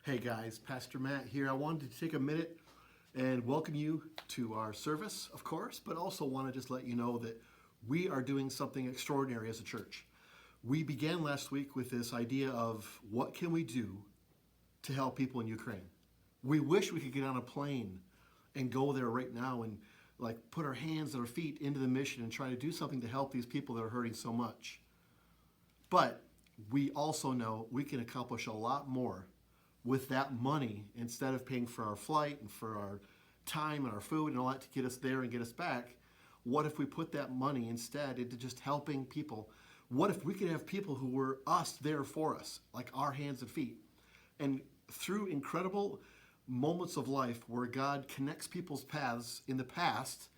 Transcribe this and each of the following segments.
Hey guys, Pastor Matt here. I wanted to take a minute and welcome you to our service, of course, but also want to just let you know that we are doing something extraordinary as a church. We began last week with this idea of what can we do to help people in Ukraine. We wish we could get on a plane and go there right now and put our hands and our feet into the mission and try to do something to help these people that are hurting so much. But we also know we can accomplish a lot more with that money instead of paying for our flight and for our time and our food and all that to get us there and get us back. What if we put that money instead into just helping people? What if we could have people who were us there for us, like our hands and feet? And through incredible moments of life where God connects people's paths in the past,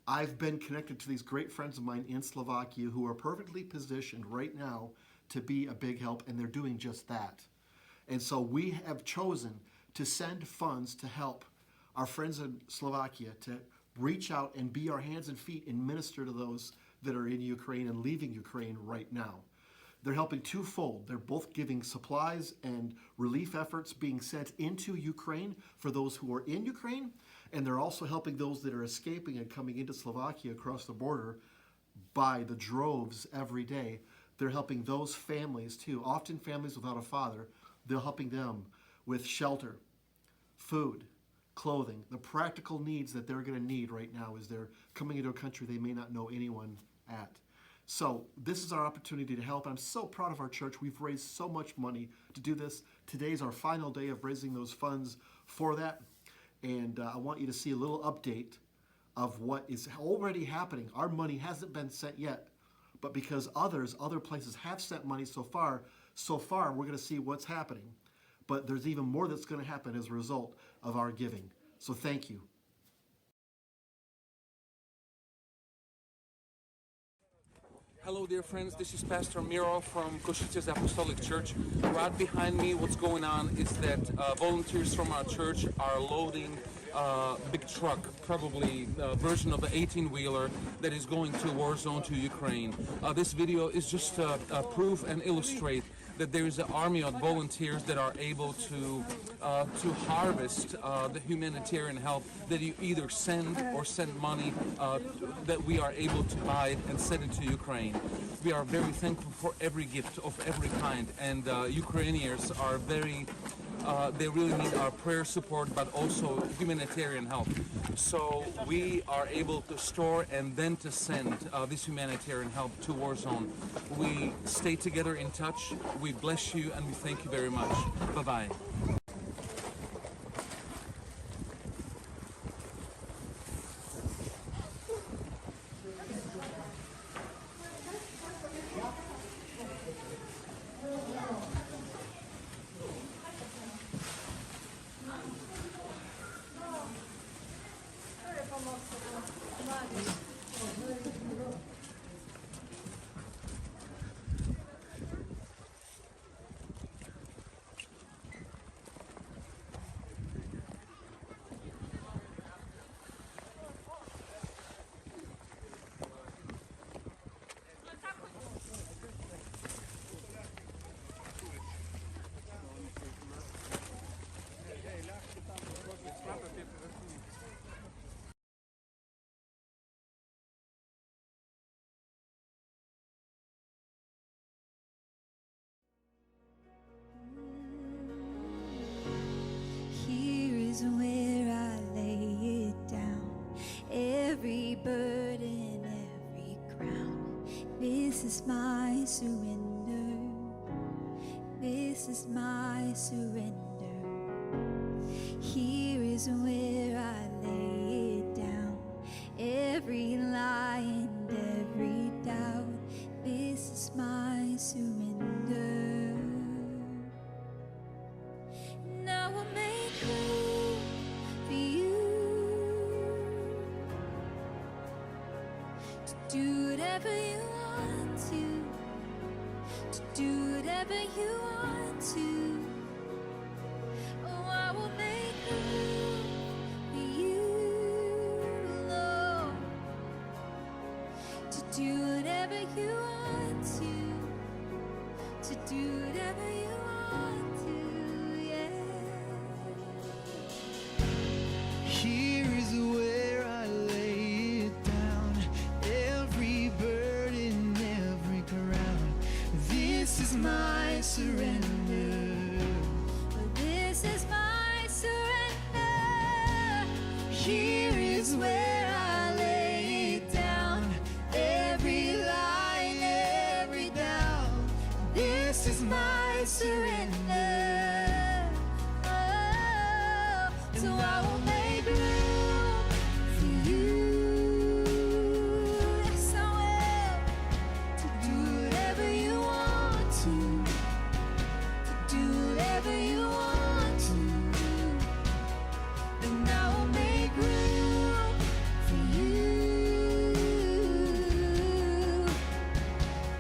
I've been connected to these great friends of mine in Slovakia who are perfectly positioned right now to be a big help, and they're doing just that. And so we have chosen to send funds to help our friends in Slovakia to reach out and be our hands and feet and minister to those that are in Ukraine and leaving Ukraine right now. They're helping twofold. They're both giving supplies and relief efforts being sent into Ukraine for those who are in Ukraine, and they're also helping those that are escaping and coming into Slovakia across the border by the droves every day. They're helping those families too, often families without a father. They're helping them with shelter, food, clothing, the practical needs that they're going to need right now as they're coming into a country they may not know anyone at. So this is our opportunity to help. I'm so proud of our church. We've raised so much money to do this. Today's our final day of raising those funds for that. And I want you to see a little update of what is already happening. Our money hasn't been sent yet, but because other places have sent money so far, we're going to see what's happening. But there's even more that's going to happen as a result of our giving. So thank you. Hello, dear friends. This is Pastor Miro from Košice's Apostolic Church. Right behind me, what's going on is that volunteers from our church are loading a big truck, probably a version of the 18-wheeler that is going to war zone to Ukraine. This video is just proof and illustrate that there is an army of volunteers that are able to harvest the humanitarian help that you either send or send money that we are able to buy and send into Ukraine. We are very thankful for every gift of every kind, and Ukrainians are they really need our prayer support, but also humanitarian help. So we are able to store and then to send this humanitarian help to war zone. We stay together in touch. We bless you and we thank you very much. Bye-bye. Here is where I lay it down, every burden, every crown. This is my surrender. This is my surrender. Here is where I lay it down, every lie and every doubt. This is my surrender. Now I'll make room for you to do whatever you want to do whatever you want to. Oh, I will make room for you, Lord, to do whatever you want to do whatever you want to, yeah. Here is where I lay it down. Every lie and every doubt. This is my surrender. Oh, so I will make room for you. Yes, I will. To do whatever you want to do whatever you want to. And I will make room for you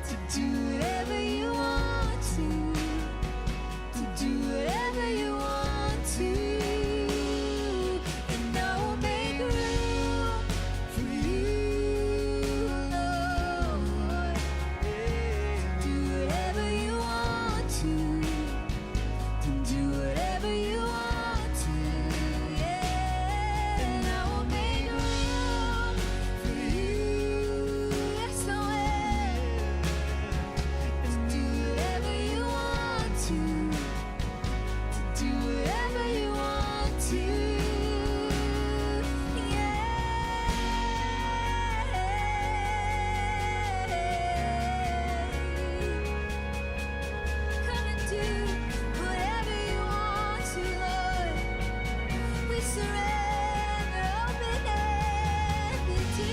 to do whatever you want to do whatever you want to. And I will make room for you, Lord. Do whatever you want to do whatever you want to, yeah. And I will make room for you, yes I will. And do whatever you want to do whatever you want to, yeah. Come and do whatever you want to, Lord. We surrender open-handed to you.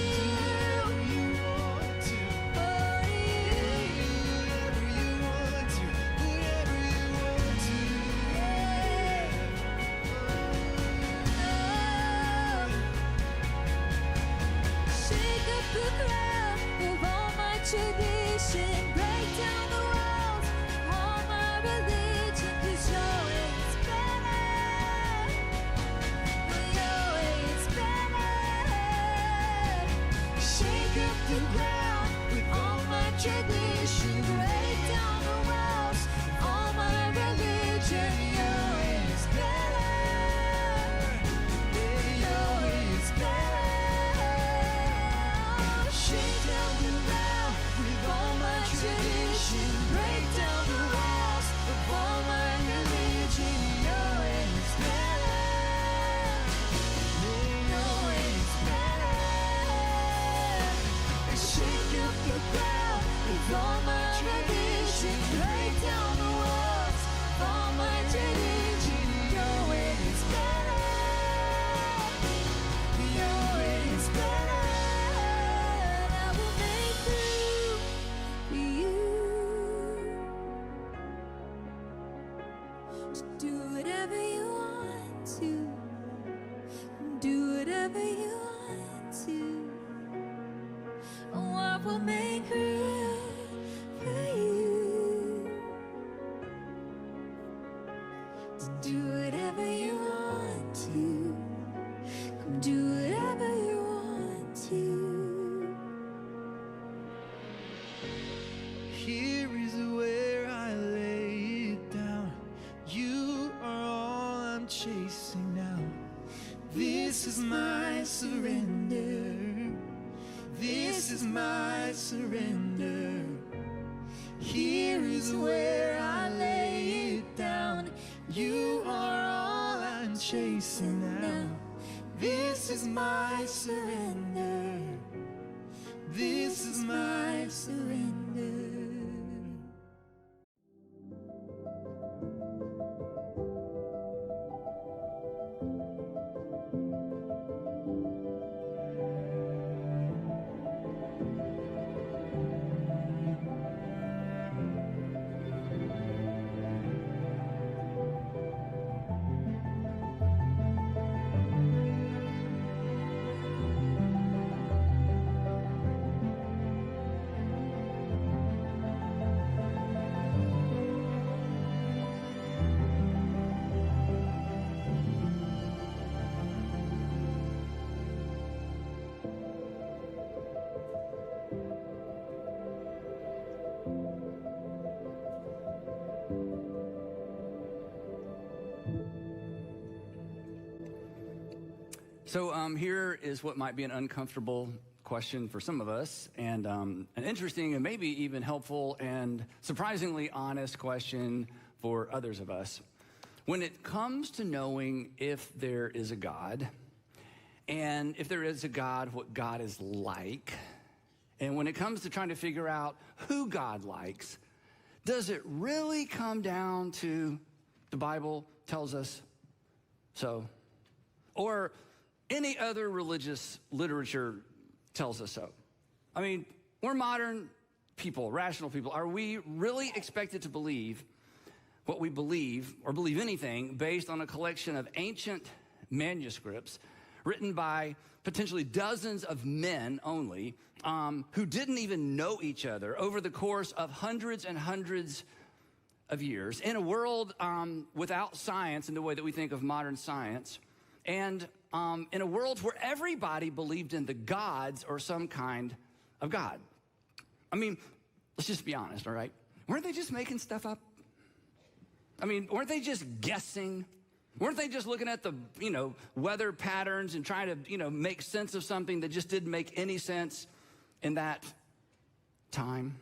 Shake up the ground of all my tradition, break down the walls of all my religion, 'cause your way is better. Your way is better. Shake up the ground with all my tradition, break down the walls of all my religion. Your way is better. Your way is better. Shake down the ground with all my tradition, break down the walls of all my religion. Your way is better. Your way is better. Shake up the ground with all my tradition, break down the walls of all my religion. Your way is better. Your way is better. And I will make room for you to do whatever you want to do whatever you want to. Oh, I will make room for you to do whatever you want to. Come do whatever you want to. Here is where I lay it down. You are all I'm chasing now. This is my surrender. This is my surrender. Here is where I lay it down. You are all I'm chasing now. This is my surrender. This is my surrender. So here is what might be an uncomfortable question for some of us, and an interesting and maybe even helpful and surprisingly honest question for others of us. When it comes to knowing if there is a God, and if there is a God, what God is like. And when it comes to trying to figure out who God likes, does it really come down to the Bible tells us so? Or any other religious literature tells us so? I mean, we're modern people, rational people. Are we really expected to believe what we believe, or believe anything, based on a collection of ancient manuscripts written by potentially dozens of men only, who didn't even know each other over the course of hundreds and hundreds of years, in a world without science in the way that we think of modern science, and in a world where everybody believed in the gods or some kind of God? I mean, let's just be honest, all right? Weren't they just making stuff up? I mean, weren't they just guessing? Weren't they just looking at the, weather patterns and trying to, make sense of something that just didn't make any sense in that time?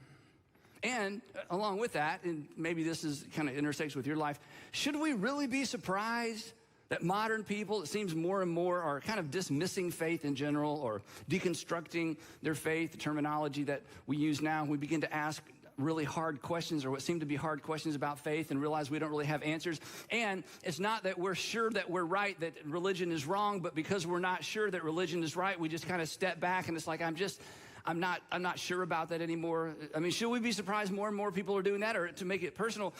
And along with that, and maybe this is kind of intersects with your life, should we really be surprised that modern people, it seems more and more, are kind of dismissing faith in general or deconstructing their faith, the terminology that we use now? We begin to ask really hard questions, or what seem to be hard questions about faith, and realize we don't really have answers. And it's not that we're sure that we're right, that religion is wrong, but because we're not sure that religion is right, we just kind of step back, and it's like, I'm not sure about that anymore. I mean, should we be surprised more and more people are doing that? Or to make it personal,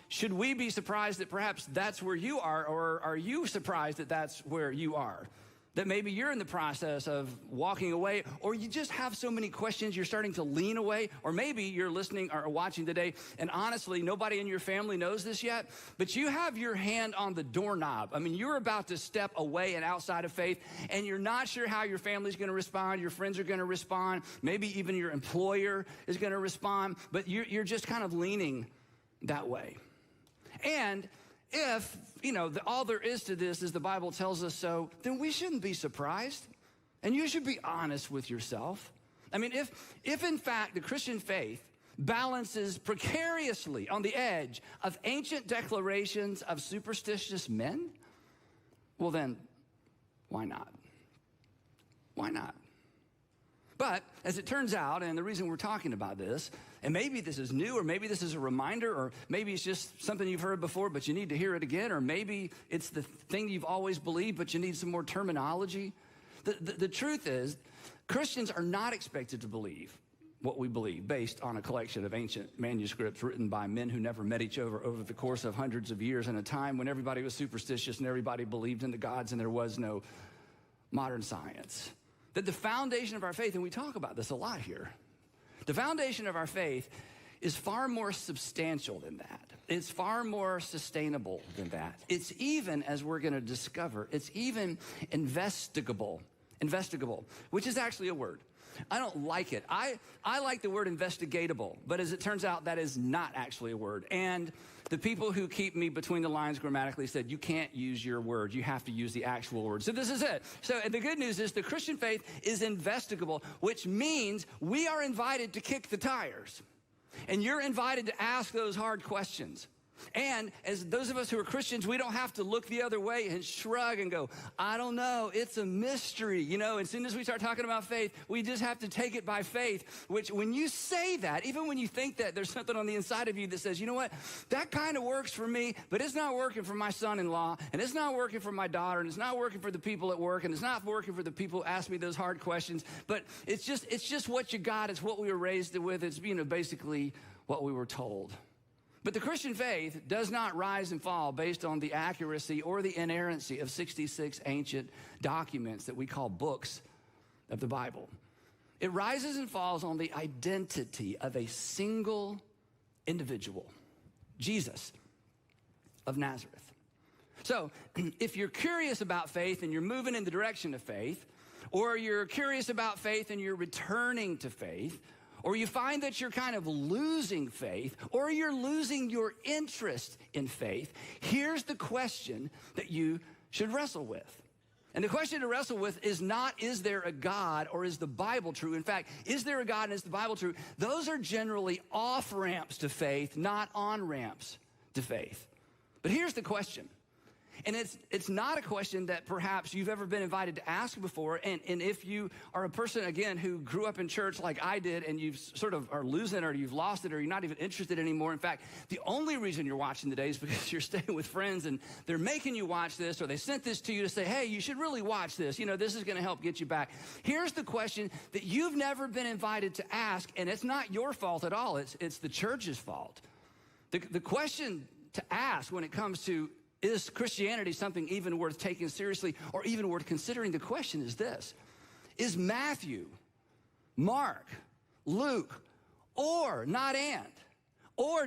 should we be surprised that perhaps that's where you are? Or are you surprised that that's where you are? That maybe you're in the process of walking away, or you just have so many questions, you're starting to lean away, or maybe you're listening or watching today, and honestly, nobody in your family knows this yet, but you have your hand on the doorknob. I mean, you're about to step away and outside of faith, and you're not sure how your family's going to respond, your friends are going to respond, maybe even your employer is going to respond, but you're just kind of leaning that way. And if, all there is to this is the Bible tells us so, then we shouldn't be surprised. And you should be honest with yourself. I mean, if in fact the Christian faith balances precariously on the edge of ancient declarations of superstitious men, well then, why not? Why not? But as it turns out, and the reason we're talking about this, and maybe this is new, or maybe this is a reminder, or maybe it's just something you've heard before, but you need to hear it again, or maybe it's the thing you've always believed, but you need some more terminology. The truth is, Christians are not expected to believe what we believe based on a collection of ancient manuscripts written by men who never met each other over the course of hundreds of years in a time when everybody was superstitious and everybody believed in the gods and there was no modern science. That the foundation of our faith, and we talk about this a lot here, the foundation of our faith is far more substantial than that. It's far more sustainable than that. It's even, as we're going to discover, it's even investigable, which is actually a word. I don't like it. I like the word investigatable, but as it turns out, that is not actually a word. And the people who keep me between the lines grammatically said, you can't use your word. You have to use the actual word. So this is it. So the good news is the Christian faith is investigable, which means we are invited to kick the tires. And you're invited to ask those hard questions. And as those of us who are Christians, we don't have to look the other way and shrug and go, I don't know, it's a mystery. As soon as we start talking about faith, we just have to take it by faith, which when you say that, even when you think that, there's something on the inside of you that says, you know what, that kind of works for me, but it's not working for my son-in-law, and it's not working for my daughter, and it's not working for the people at work, and it's not working for the people who ask me those hard questions, but it's just what you got. It's what we were raised with. It's, basically what we were told. But the Christian faith does not rise and fall based on the accuracy or the inerrancy of 66 ancient documents that we call books of the Bible. It rises and falls on the identity of a single individual, Jesus of Nazareth. So if you're curious about faith and you're moving in the direction of faith, or you're curious about faith and you're returning to faith, or you find that you're kind of losing faith, or you're losing your interest in faith, here's the question that you should wrestle with. And the question to wrestle with is not, is there a God or is the Bible true? In fact, is there a God and is the Bible true? Those are generally off-ramps to faith, not on-ramps to faith. But here's the question. And it's not a question that perhaps you've ever been invited to ask before. And if you are a person, again, who grew up in church like I did, and you've sort of are losing it, or you've lost it, or you're not even interested anymore. In fact, the only reason you're watching today is because you're staying with friends and they're making you watch this, or they sent this to you to say, hey, you should really watch this. You know, this is going to help get you back. Here's the question that you've never been invited to ask, and it's not your fault at all. It's the church's fault. The question to ask when it comes to, is Christianity something even worth taking seriously or even worth considering? The question is this: is Matthew, Mark, Luke, or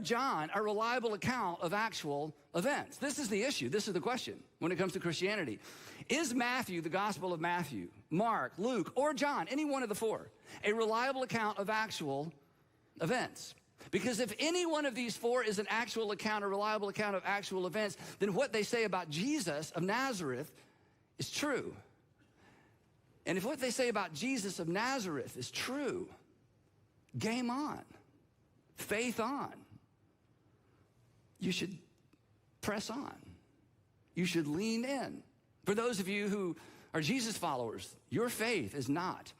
John a reliable account of actual events? This is the issue. This is the question when it comes to Christianity. Is Matthew, the Gospel of Matthew, Mark, Luke, or John, any one of the four, a reliable account of actual events? Because if any one of these four is an actual account, a reliable account of actual events, then what they say about Jesus of Nazareth is true. And if what they say about Jesus of Nazareth is true, game on, faith on. You should press on. You should lean in. For those of you who are Jesus followers, your faith is not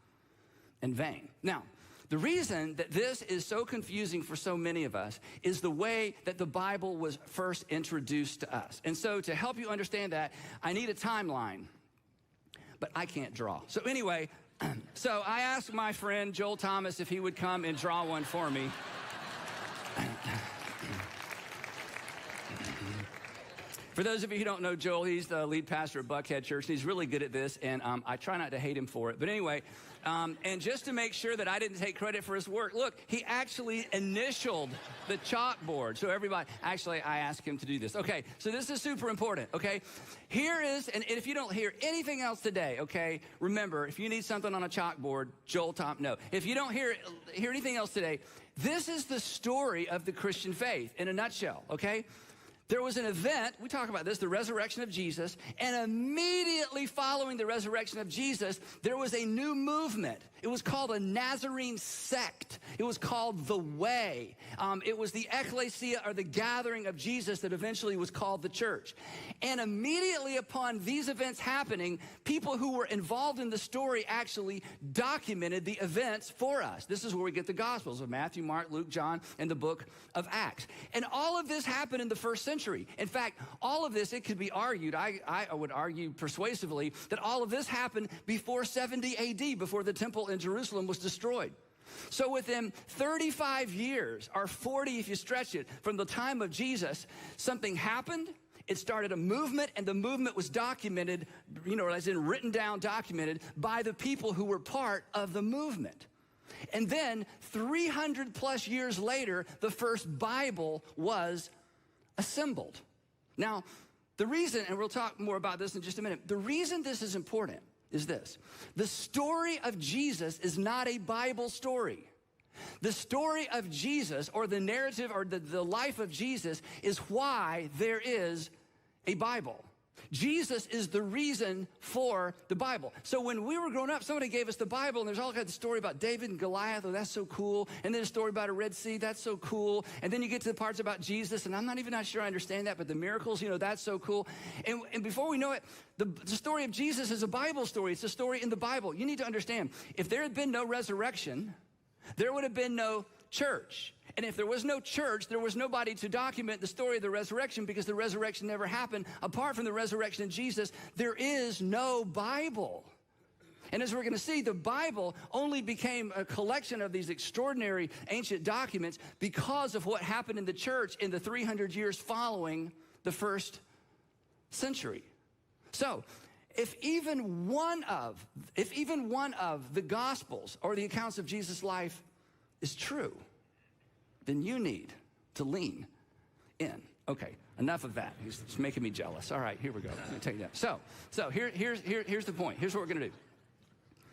in vain. Now, the reason that this is so confusing for so many of us is the way that the Bible was first introduced to us. And so to help you understand that, I need a timeline, but I can't draw. So anyway, so I asked my friend Joel Thomas if he would come and draw one for me. For those of you who don't know Joel, he's the lead pastor at Buckhead Church. He's really good at this, and I try not to hate him for it. But anyway, and just to make sure that I didn't take credit for his work, look, he actually initialed the chalkboard. So everybody, actually, I asked him to do this. Okay, so this is super important, okay? Here is, and if you don't hear anything else today, okay, remember, if you need something on a chalkboard, Joel Thomas, no. If you don't hear anything else today, this is the story of the Christian faith in a nutshell, okay? There was an event, we talk about this, the resurrection of Jesus, and immediately following the resurrection of Jesus, there was a new movement. It was called a Nazarene sect. It was called the Way. It was the ecclesia, or the gathering of Jesus, that eventually was called the church. And immediately upon these events happening, people who were involved in the story actually documented the events for us. This is where we get the Gospels of Matthew, Mark, Luke, John, and the book of Acts. And all of this happened in the first century. In fact, all of this, it could be argued, I would argue persuasively, that all of this happened before 70 AD, before the temple in Jerusalem was destroyed. So within 35 years, or 40 if you stretch it, from the time of Jesus, something happened. It started a movement, and the movement was documented, as in written down, documented by the people who were part of the movement. And then 300 plus years later, the first Bible was assembled. Now, the reason, and we'll talk more about this in just a minute, the reason this is important is this: the story of Jesus is not a Bible story. The story of Jesus, or the narrative, or the life of Jesus, is why there is a Bible. Jesus is the reason for the Bible. So when we were growing up, somebody gave us the Bible, and there's all kinds of story about David and Goliath. Oh, that's so cool. And then a story about a Red Sea. That's so cool. And then you get to the parts about Jesus, and I'm not sure I understand that, but the miracles, that's so cool. And before we know it, the story of Jesus is a Bible story. It's a story in the Bible. You need to understand, if there had been no resurrection, there would have been no church. And if there was no church, there was nobody to document the story of the resurrection, because the resurrection never happened. Apart from the resurrection of Jesus, there is no Bible. And as we're going to see, the Bible only became a collection of these extraordinary ancient documents because of what happened in the church in the 300 years following the first century. So, if even one of the Gospels, or the accounts of Jesus' life, is true, then you need to lean in. Okay, enough of that. It's making me jealous. All right, here we go. Let me take that. So here's the point. Here's what we're going to do.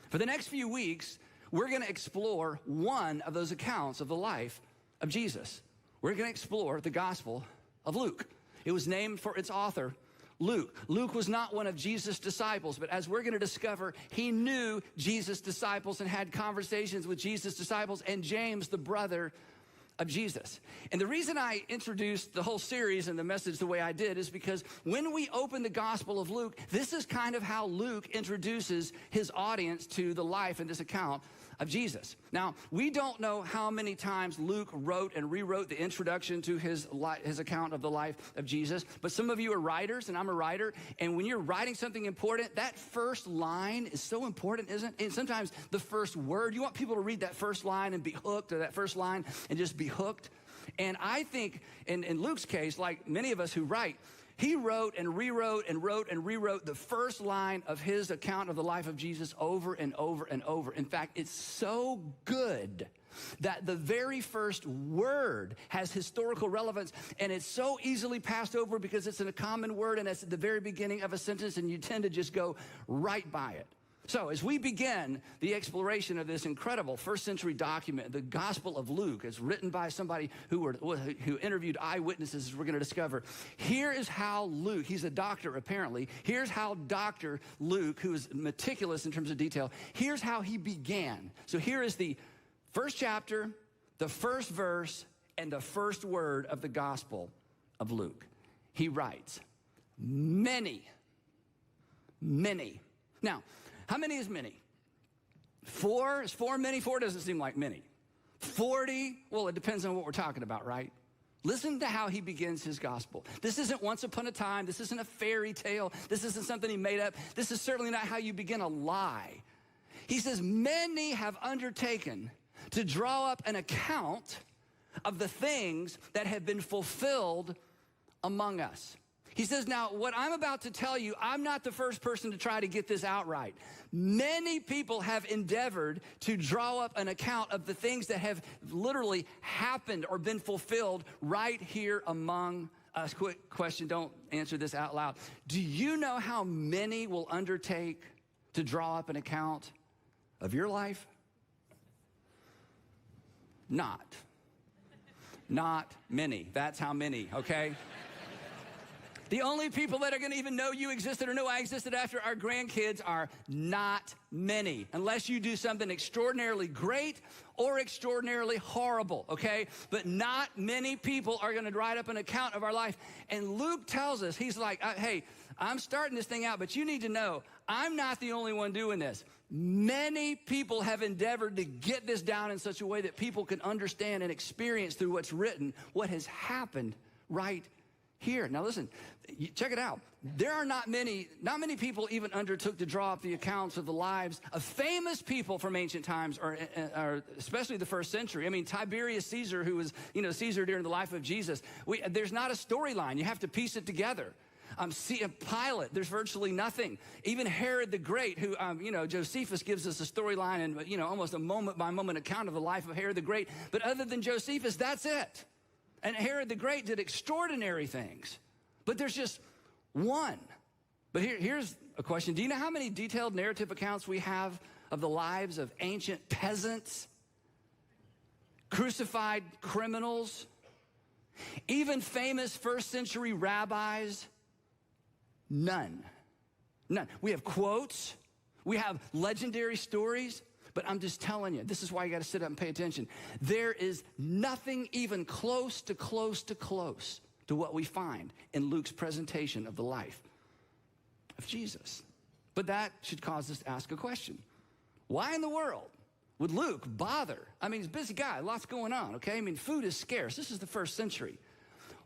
For the next few weeks, we're going to explore one of those accounts of the life of Jesus. We're going to explore the Gospel of Luke. It was named for its author, Luke. Luke was not one of Jesus' disciples, but as we're going to discover, he knew Jesus' disciples and had conversations with Jesus' disciples, and James, the brother of Jesus. And the reason I introduced the whole series and the message the way I did is because when we open the Gospel of Luke, this is kind of how Luke introduces his audience to the life in this account of Jesus. Now, we don't know how many times Luke wrote and rewrote the introduction to his account of the life of Jesus, but some of you are writers, and I'm a writer, and when you're writing something important, that first line is so important, isn't it? And sometimes the first word, you want people to read that first line and be hooked, or that first line and just be hooked. And I think in Luke's case, like many of us who write, he wrote and rewrote and wrote and rewrote the first line of his account of the life of Jesus over and over and over. In fact, it's so good that the very first word has historical relevance, and it's so easily passed over because it's in a common word and it's at the very beginning of a sentence, and you tend to just go right by it. So as we begin the exploration of this incredible first century document, the Gospel of Luke, as written by somebody who interviewed eyewitnesses, as we're going to discover, here is how Luke, he's a doctor apparently, here's how Dr. Luke, who is meticulous in terms of detail, here's how he began. So here is the first chapter, the first verse, and the first word of the Gospel of Luke. He writes, many. Now, how many is many? 4? Is 4 many? 4 doesn't seem like many. 40? Well, it depends on what we're talking about, right? Listen to how he begins his gospel. This isn't once upon a time. This isn't a fairy tale. This isn't something he made up. This is certainly not how you begin a lie. He says, many have undertaken to draw up an account of the things that have been fulfilled among us. He says, now, what I'm about to tell you, I'm not the first person to try to get this out right. Many people have endeavored to draw up an account of the things that have literally happened or been fulfilled right here among us. Quick question, don't answer this out loud. Do you know how many will undertake to draw up an account of your life? Not many. That's how many, okay? The only people that are going to even know you existed or know I existed after our grandkids are not many, unless you do something extraordinarily great or extraordinarily horrible, okay? But not many people are going to write up an account of our life. And Luke tells us, he's like, hey, I'm starting this thing out, but you need to know, I'm not the only one doing this. Many people have endeavored to get this down in such a way that people can understand and experience through what's written what has happened right here. Now listen, check it out. There are not many people even undertook to draw up the accounts of the lives of famous people from ancient times, or especially the first century. I mean, Tiberius Caesar, who was, Caesar during the life of Jesus. There's not a storyline. You have to piece it together. Pilate, there's virtually nothing. Even Herod the Great, who, Josephus gives us a storyline and, almost a moment-by-moment account of the life of Herod the Great. But other than Josephus, that's it. And Herod the Great did extraordinary things. But there's just one. But here's a question. Do you know how many detailed narrative accounts we have of the lives of ancient peasants, crucified criminals, even famous first century rabbis? None. We have quotes. We have legendary stories. But I'm just telling you, this is why you got to sit up and pay attention. There is nothing even close to what we find in Luke's presentation of the life of Jesus. But that should cause us to ask a question. Why in the world would Luke bother? I mean, he's a busy guy, lots going on, okay? I mean, food is scarce. This is the first century.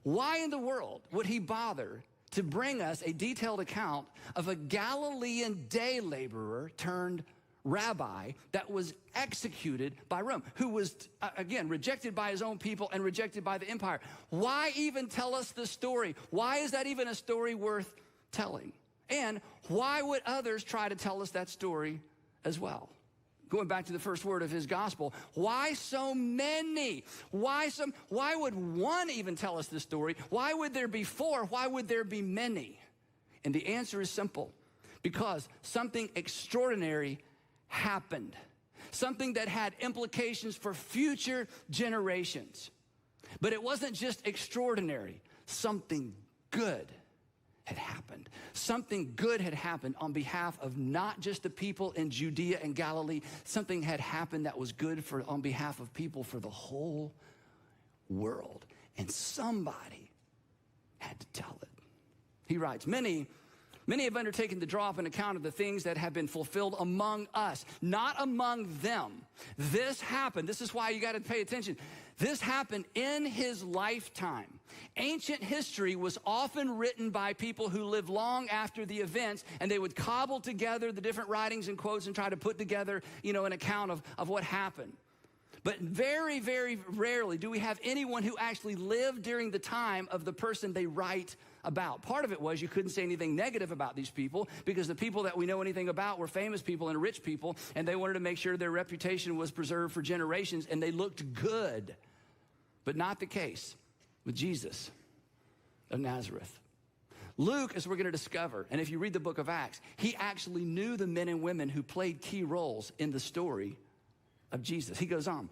Why in the world would he bother to bring us a detailed account of a Galilean day laborer turned rabbi that was executed by Rome, who was, again, rejected by his own people and rejected by the empire? Why even tell us the story? Why is that even a story worth telling? And why would others try to tell us that story as well? Going back to the first word of his gospel, why so many? Why would one even tell us this story? Why would there be 4? Why would there be many? And the answer is simple. Because something extraordinary happened. Something that had implications for future generations. But it wasn't just extraordinary. Something good had happened. Something good had happened on behalf of not just the people in Judea and Galilee. Something had happened that was good on behalf of people for the whole world. And somebody had to tell it. He writes, many have undertaken to draw up an account of the things that have been fulfilled among us, not among them. This happened. This is why you got to pay attention. This happened in his lifetime. Ancient history was often written by people who lived long after the events, and they would cobble together the different writings and quotes and try to put together, an account of what happened. But very, very rarely do we have anyone who actually lived during the time of the person they write about. Part of it was you couldn't say anything negative about these people because the people that we know anything about were famous people and rich people, and they wanted to make sure their reputation was preserved for generations and they looked good. But not the case with Jesus of Nazareth. Luke, as we're going to discover, and if you read the book of Acts, he actually knew the men and women who played key roles in the story of Jesus. He goes on.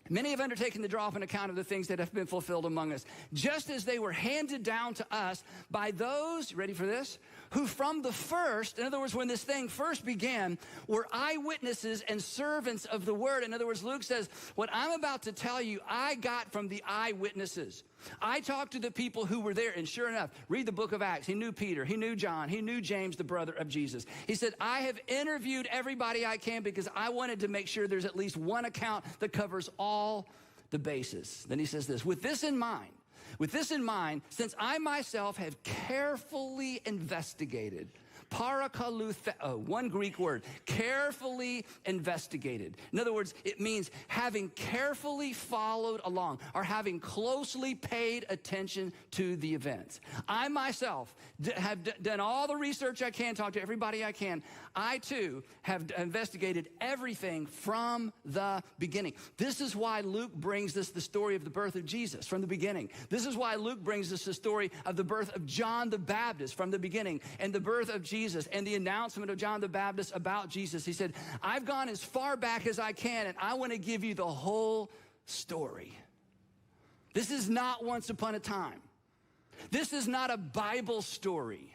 Many have undertaken to draw up an account of the things that have been fulfilled among us, just as they were handed down to us by those, ready for this, who from the first, in other words, when this thing first began, were eyewitnesses and servants of the word. In other words, Luke says, what I'm about to tell you, I got from the eyewitnesses. I talked to the people who were there, and sure enough, read the book of Acts. He knew Peter, he knew John, he knew James, the brother of Jesus. He said, I have interviewed everybody I can because I wanted to make sure there's at least one account that covers all the bases. Then he says this, with this in mind, since I myself have carefully investigated, parakalutheo, one Greek word, carefully investigated. In other words, it means having carefully followed along or having closely paid attention to the events. I myself have done all the research I can, talked to everybody I can. I too have investigated everything from the beginning. This is why Luke brings us the story of the birth of Jesus from the beginning. This is why Luke brings us the story of the birth of John the Baptist from the beginning and the birth of Jesus and the announcement of John the Baptist about Jesus. He said, I've gone as far back as I can, and I want to give you the whole story. This is not once upon a time. This is not a Bible story.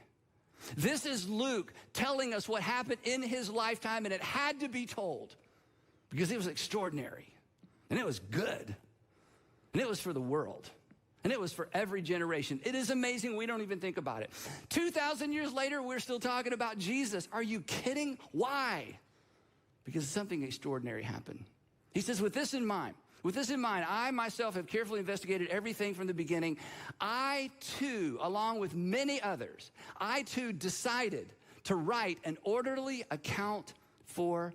This is Luke telling us what happened in his lifetime, and it had to be told because it was extraordinary, and it was good, and it was for the world. And it was for every generation. It is amazing. We don't even think about it. 2,000 years later, we're still talking about Jesus. Are you kidding? Why? Because something extraordinary happened. He says, with this in mind, I myself have carefully investigated everything from the beginning. I too, along with many others, decided to write an orderly account for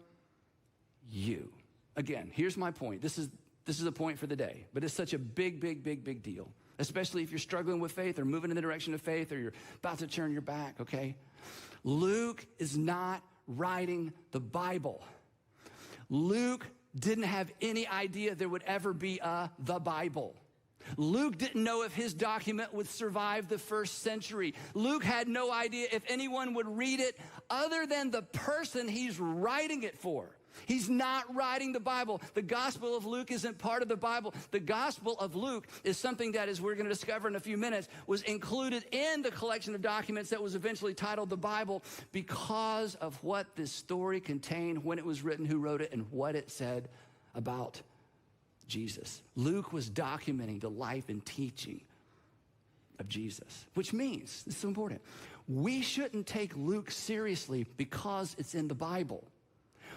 you. Again, here's my point. This is a point for the day, but it's such a big deal, especially if you're struggling with faith or moving in the direction of faith or you're about to turn your back, okay? Luke is not writing the Bible. Luke didn't have any idea there would ever be the Bible. Luke didn't know if his document would survive the first century. Luke had no idea if anyone would read it other than the person he's writing it for. He's not writing the Bible. The Gospel of Luke isn't part of the Bible. The Gospel of Luke is something that, as we're going to discover in a few minutes, was included in the collection of documents that was eventually titled the Bible because of what this story contained, when it was written, who wrote it, and what it said about Jesus. Luke was documenting the life and teaching of Jesus, which means, this is so important, we shouldn't take Luke seriously because it's in the Bible.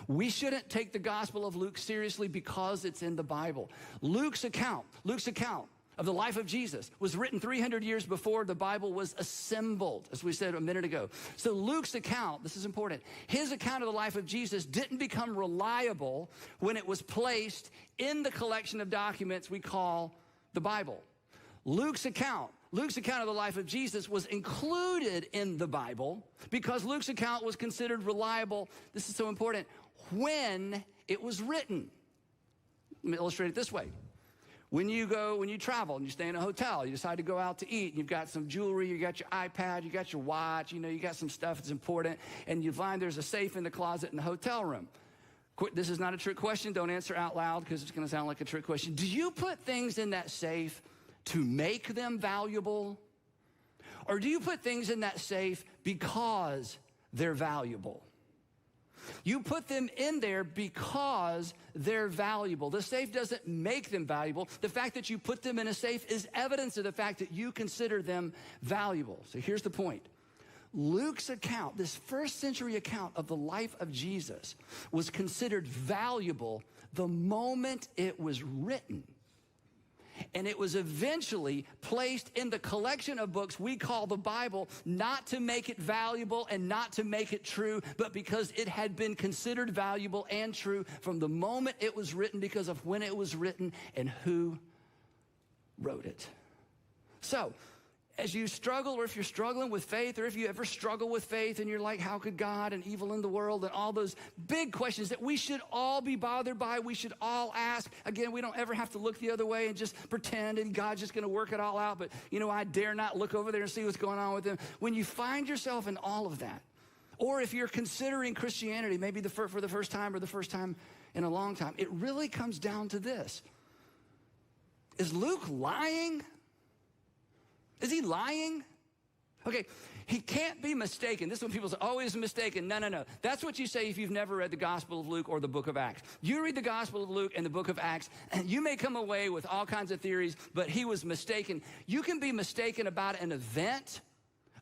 We shouldn't take the Gospel of Luke seriously because it's in the Bible. Luke's account of the life of Jesus was written 300 years before the Bible was assembled, as we said a minute ago. So Luke's account, this is important, his account of the life of Jesus didn't become reliable when it was placed in the collection of documents we call the Bible. Luke's account of the life of Jesus was included in the Bible because Luke's account was considered reliable, this is so important, when it was written. Let me illustrate it this way. When you travel and you stay in a hotel, you decide to go out to eat, you've got some jewelry, you got your iPad, you got your watch, you got some stuff that's important, and you find there's a safe in the closet in the hotel room. This is not a trick question. Don't answer out loud because it's going to sound like a trick question. Do you put things in that safe to make them valuable? Or do you put things in that safe because they're valuable? You put them in there because they're valuable. The safe doesn't make them valuable. The fact that you put them in a safe is evidence of the fact that you consider them valuable. So here's the point. Luke's account, this first century account of the life of Jesus, was considered valuable the moment it was written. And it was eventually placed in the collection of books we call the Bible, not to make it valuable and not to make it true, but because it had been considered valuable and true from the moment it was written, because of when it was written and who wrote it. So, as you struggle, or if you're struggling with faith, or if you ever struggle with faith and you're like, how could God and evil in the world and all those big questions that we should all be bothered by, we should all ask. Again, we don't ever have to look the other way and just pretend and God's just going to work it all out. But, I dare not look over there and see what's going on with them. When you find yourself in all of that, or if you're considering Christianity, maybe for the first time or the first time in a long time, it really comes down to this. Is Luke lying? Is he lying? Okay, he can't be mistaken. This is when people say, oh, he's mistaken. No. That's what you say if you've never read the Gospel of Luke or the book of Acts. You read the Gospel of Luke and the book of Acts, and you may come away with all kinds of theories, but he was mistaken. You can be mistaken about an event.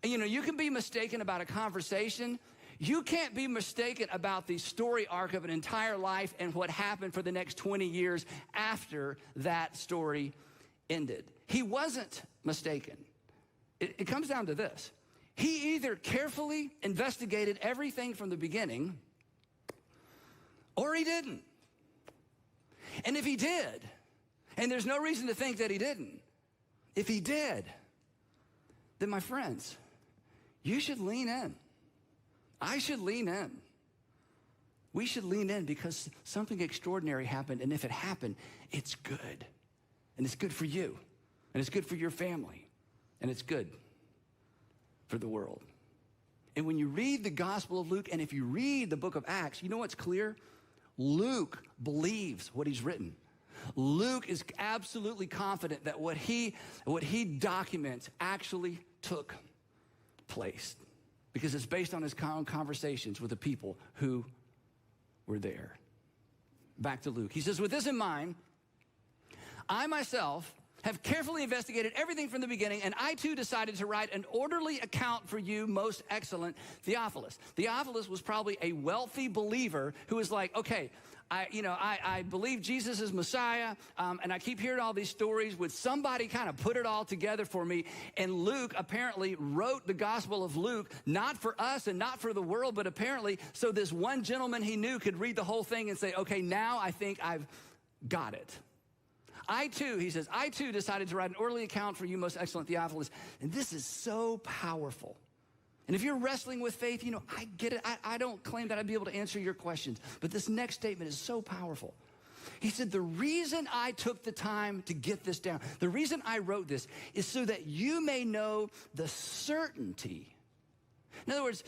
You can be mistaken about a conversation. You can't be mistaken about the story arc of an entire life and what happened for the next 20 years after that story ended. He wasn't mistaken. It comes down to this. He either carefully investigated everything from the beginning, or he didn't. And if he did, and there's no reason to think that he didn't, if he did, then my friends, you should lean in. I should lean in. We should lean in because something extraordinary happened, and if it happened, it's good. And it's good for you, and it's good for your family, and it's good for the world. And when you read the Gospel of Luke, and if you read the book of Acts, you know what's clear? Luke believes what he's written. Luke is absolutely confident that what he documents actually took place, because it's based on his conversations with the people who were there. Back to Luke. He says, with this in mind, I myself have carefully investigated everything from the beginning, and I too decided to write an orderly account for you, most excellent Theophilus. Theophilus was probably a wealthy believer who was like, okay, I believe Jesus is Messiah, and I keep hearing all these stories. Would somebody kind of put it all together for me? And Luke apparently wrote the Gospel of Luke, not for us and not for the world, but apparently so this one gentleman he knew could read the whole thing and say, okay, now I think I've got it. He says, I too decided to write an orderly account for you, most excellent Theophilus. And this is so powerful. And if you're wrestling with faith, I get it. I don't claim that I'd be able to answer your questions. But this next statement is so powerful. He said, the reason I took the time to get this down, the reason I wrote this is so that you may know the certainty. In other words,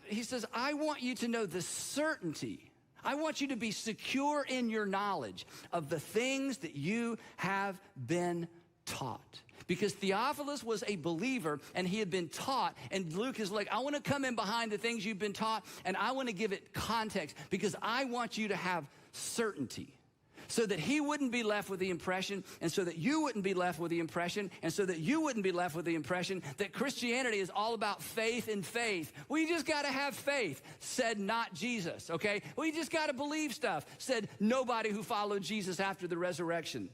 he says, I want you to know the certainty. I want you to be secure in your knowledge of the things that you have been taught. Because Theophilus was a believer and he had been taught, and Luke is like, I want to come in behind the things you've been taught and I want to give it context because I want you to have certainty. So that he wouldn't be left with the impression, and so that you wouldn't be left with the impression, and so that you wouldn't be left with the impression that Christianity is all about faith and faith. We just got to have faith, said not Jesus, okay? We just got to believe stuff, said nobody who followed Jesus after the resurrection.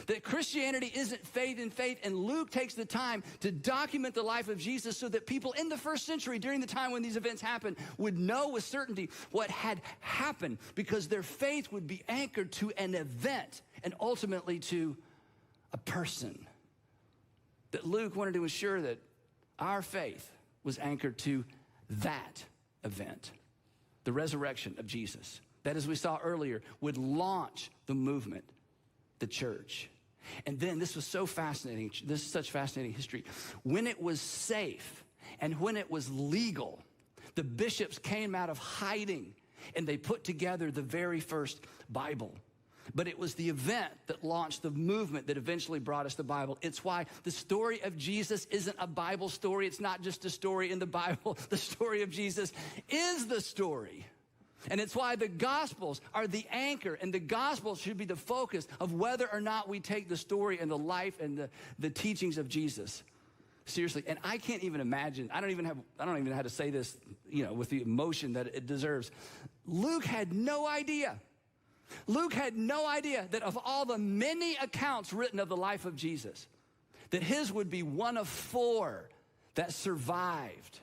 That Christianity isn't faith in faith, and Luke takes the time to document the life of Jesus so that people in the first century, during the time when these events happened, would know with certainty what had happened, because their faith would be anchored to an event and ultimately to a person. That Luke wanted to ensure that our faith was anchored to that event, the resurrection of Jesus. That, as we saw earlier, would launch the movement, the church. And then this was so fascinating. This is such fascinating history. When it was safe and when it was legal, the bishops came out of hiding and they put together the very first Bible. But it was the event that launched the movement that eventually brought us the Bible. It's why the story of Jesus isn't a Bible story. It's not just a story in the Bible. The story of Jesus is the story And it's why the Gospels are the anchor, and the Gospels should be the focus of whether or not we take the story and the life and the teachings of Jesus seriously. And I can't even imagine, I don't even know how to say this, with the emotion that it deserves. Luke had no idea. Luke had no idea that of all the many accounts written of the life of Jesus, that his would be one of 4 that survived.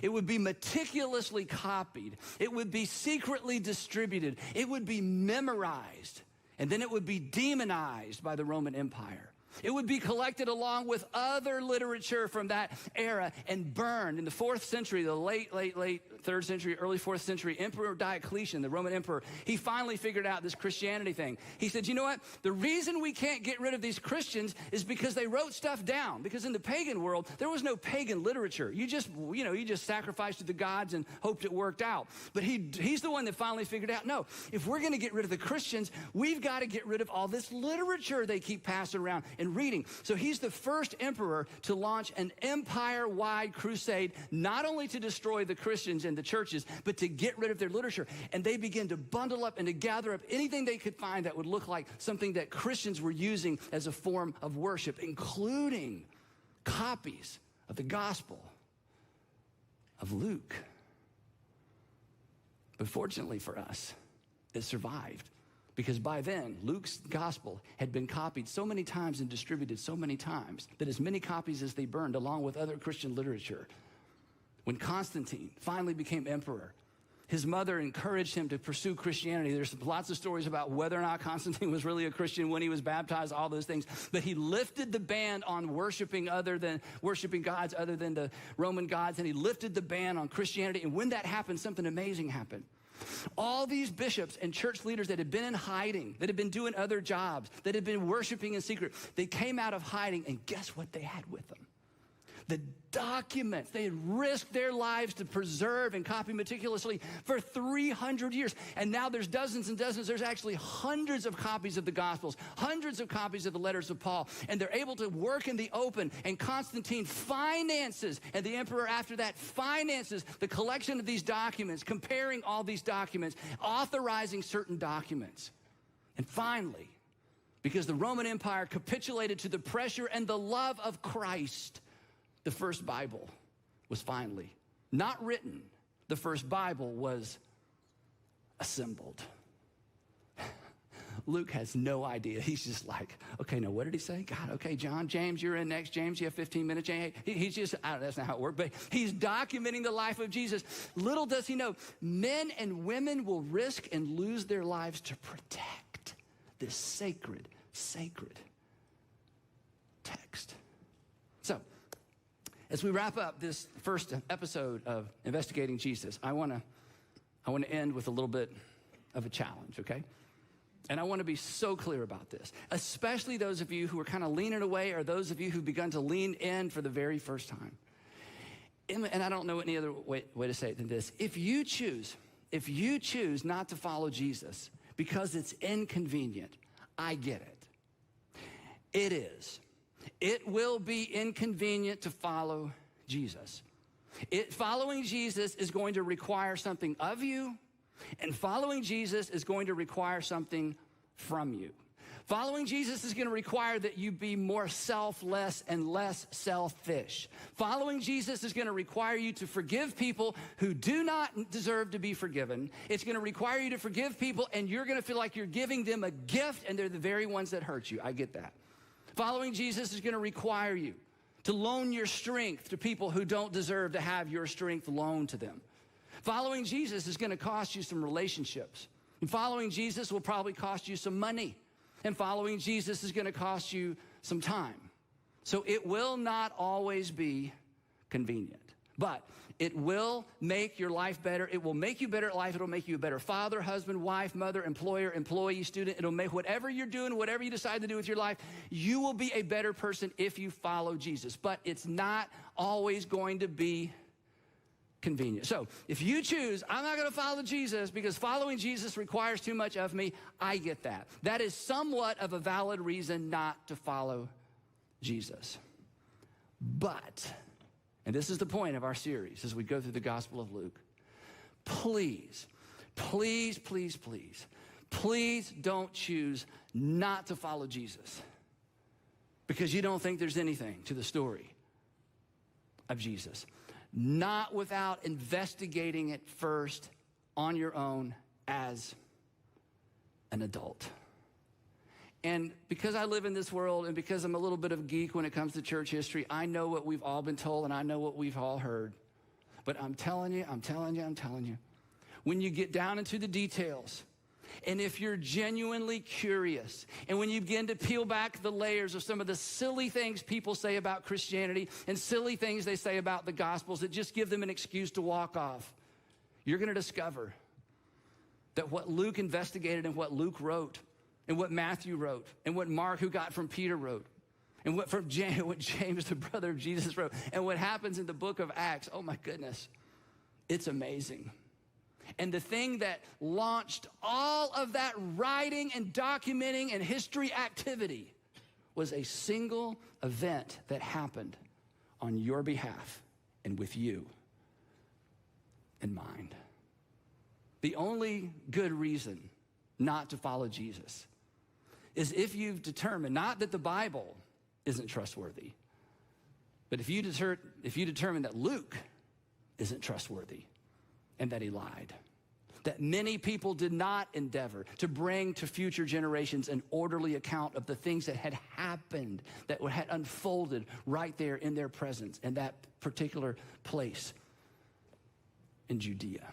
It would be meticulously copied. It would be secretly distributed. It would be memorized. And then it would be demonized by the Roman Empire. It would be collected along with other literature from that era and burned. In the 4th century, the late 3rd century, early 4th century, Emperor Diocletian, the Roman emperor, he finally figured out this Christianity thing. He said, you know what? The reason we can't get rid of these Christians is because they wrote stuff down. Because in the pagan world, there was no pagan literature. You just sacrificed to the gods and hoped it worked out. But he's the one that finally figured out, no, if we're going to get rid of the Christians, we've got to get rid of all this literature they keep passing around and reading. So he's the first emperor to launch an empire-wide crusade, not only to destroy the Christians and the churches, but to get rid of their literature. And they begin to bundle up and to gather up anything they could find that would look like something that Christians were using as a form of worship, including copies of the Gospel of Luke. But fortunately for us, it survived. Because by then, Luke's gospel had been copied so many times and distributed so many times that as many copies as they burned, along with other Christian literature. When Constantine finally became emperor, his mother encouraged him to pursue Christianity. There's lots of stories about whether or not Constantine was really a Christian, when he was baptized, all those things. But he lifted the ban on worshiping gods other than the Roman gods, and he lifted the ban on Christianity. And when that happened, something amazing happened. All these bishops and church leaders that had been in hiding, that had been doing other jobs, that had been worshiping in secret, they came out of hiding, and guess what they had with them? The documents they had risked their lives to preserve and copy meticulously for 300 years. And now there's dozens and dozens. There's actually hundreds of copies of the Gospels, hundreds of copies of the letters of Paul. And they're able to work in the open. And Constantine finances, and the emperor after that finances the collection of these documents, comparing all these documents, authorizing certain documents. And finally, because the Roman Empire capitulated to the pressure and the love of Christ, the first Bible was finally not written. The first Bible was assembled. Luke has no idea. He's just like, okay, now what did he say? God, okay, John, James, you're in next. James, you have 15 minutes. He's just, that's not how it worked, but he's documenting the life of Jesus. Little does he know, men and women will risk and lose their lives to protect this sacred text. So, as we wrap up this first episode of Investigating Jesus, I want to end with a little bit of a challenge, okay? And I want to be so clear about this, especially those of you who are kind of leaning away, or those of you who've begun to lean in for the very first time. And I don't know any other way to say it than this. If you choose not to follow Jesus because it's inconvenient, I get it. It is. It will be inconvenient to follow Jesus. Following Jesus is going to require something of you, and following Jesus is going to require something from you. Following Jesus is going to require that you be more selfless and less selfish. Following Jesus is going to require you to forgive people who do not deserve to be forgiven. It's going to require you to forgive people, and you're going to feel like you're giving them a gift, and they're the very ones that hurt you. I get that. Following Jesus is going to require you to loan your strength to people who don't deserve to have your strength loaned to them. Following Jesus is going to cost you some relationships. And following Jesus will probably cost you some money. And following Jesus is going to cost you some time. So it will not always be convenient. But it will make your life better. It will make you better at life. It'll make you a better father, husband, wife, mother, employer, employee, student. It'll make whatever you're doing, whatever you decide to do with your life, you will be a better person if you follow Jesus. But it's not always going to be convenient. So if you choose, I'm not going to follow Jesus because following Jesus requires too much of me, I get that. That is somewhat of a valid reason not to follow Jesus. But, and this is the point of our series as we go through the Gospel of Luke, please please, please, please, please don't choose not to follow Jesus because you don't think there's anything to the story of Jesus. Not without investigating it first on your own as an adult. And because I live in this world and because I'm a little bit of a geek when it comes to church history, I know what we've all been told and I know what we've all heard. But I'm telling you, when you get down into the details, and if you're genuinely curious, and when you begin to peel back the layers of some of the silly things people say about Christianity and silly things they say about the Gospels that just give them an excuse to walk off, you're going to discover that what Luke investigated and what Luke wrote and what Matthew wrote and what Mark, who got from Peter, wrote and what James, the brother of Jesus, wrote and what happens in the book of Acts, oh my goodness, it's amazing. And the thing that launched all of that writing and documenting and history activity was a single event that happened on your behalf and with you in mind. The only good reason not to follow Jesus is if you've determined, not that the Bible isn't trustworthy, but if you determine that Luke isn't trustworthy and that he lied, that many people did not endeavor to bring to future generations an orderly account of the things that had happened, that had unfolded right there in their presence in that particular place in Judea.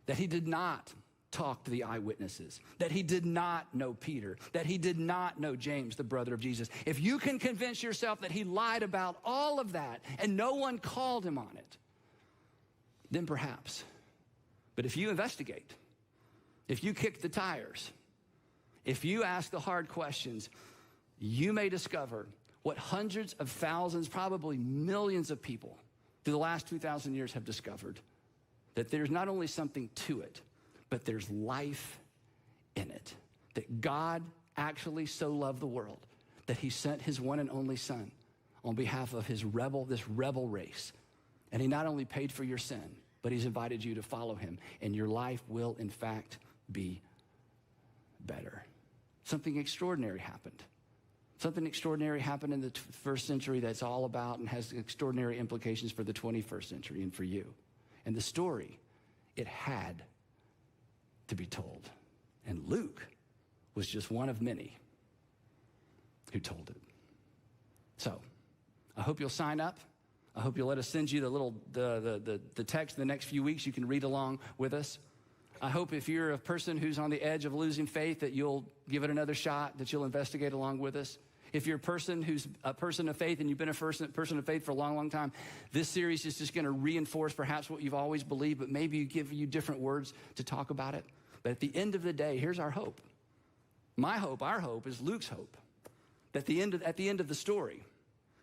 That he did not talk to the eyewitnesses, that he did not know Peter, that he did not know James, the brother of Jesus. If you can convince yourself that he lied about all of that and no one called him on it, then perhaps. But if you investigate, if you kick the tires, if you ask the hard questions, you may discover what hundreds of thousands, probably millions of people through the last 2,000 years have discovered, that there's not only something to it, but there's life in it. That God actually so loved the world that he sent his one and only son on behalf of this rebel race. And he not only paid for your sin, but he's invited you to follow him, and your life will, in fact, be better. Something extraordinary happened. Something extraordinary happened in the first century that's all about and has extraordinary implications for the 21st century and for you. And the story, it had to be told. And Luke was just one of many who told it. So, I hope you'll sign up. I hope you'll let us send you the text in the next few weeks. You can read along with us. I hope if you're a person who's on the edge of losing faith that you'll give it another shot, that you'll investigate along with us. If you're a person who's a person of faith and you've been a person of faith for a long, long time, this series is just going to reinforce perhaps what you've always believed, but maybe give you different words to talk about it. But at the end of the day, here's our hope. My hope, our hope is Luke's hope. That at the end of the story,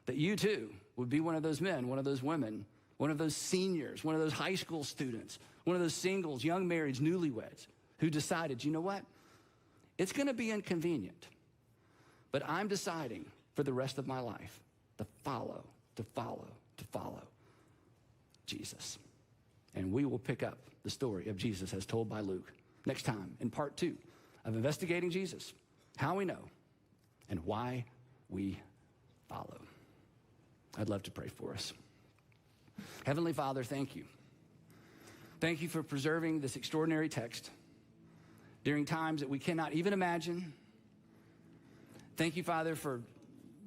that you too would be one of those men, one of those women, one of those seniors, one of those high school students, one of those singles, young marrieds, newlyweds, who decided, you know what? It's going to be inconvenient, but I'm deciding for the rest of my life to follow Jesus. And we will pick up the story of Jesus as told by Luke next time in part 2 of Investigating Jesus, How We Know and Why We Follow. I'd love to pray for us. Heavenly Father, thank you. Thank you for preserving this extraordinary text during times that we cannot even imagine. Thank you, Father, for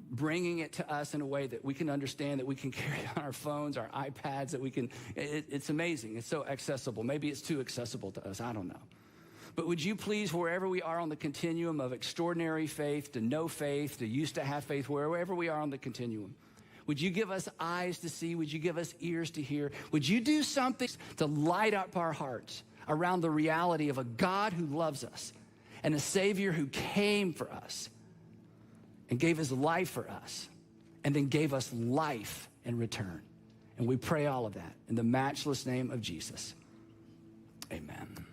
bringing it to us in a way that we can understand, that we can carry on our phones, our iPads, that we can, it's amazing. It's so accessible. Maybe it's too accessible to us. I don't know. But would you please, wherever we are on the continuum of extraordinary faith to no faith to used to have faith, wherever we are on the continuum, would you give us eyes to see? Would you give us ears to hear? Would you do something to light up our hearts around the reality of a God who loves us and a Savior who came for us and gave his life for us and then gave us life in return? And we pray all of that in the matchless name of Jesus. Amen.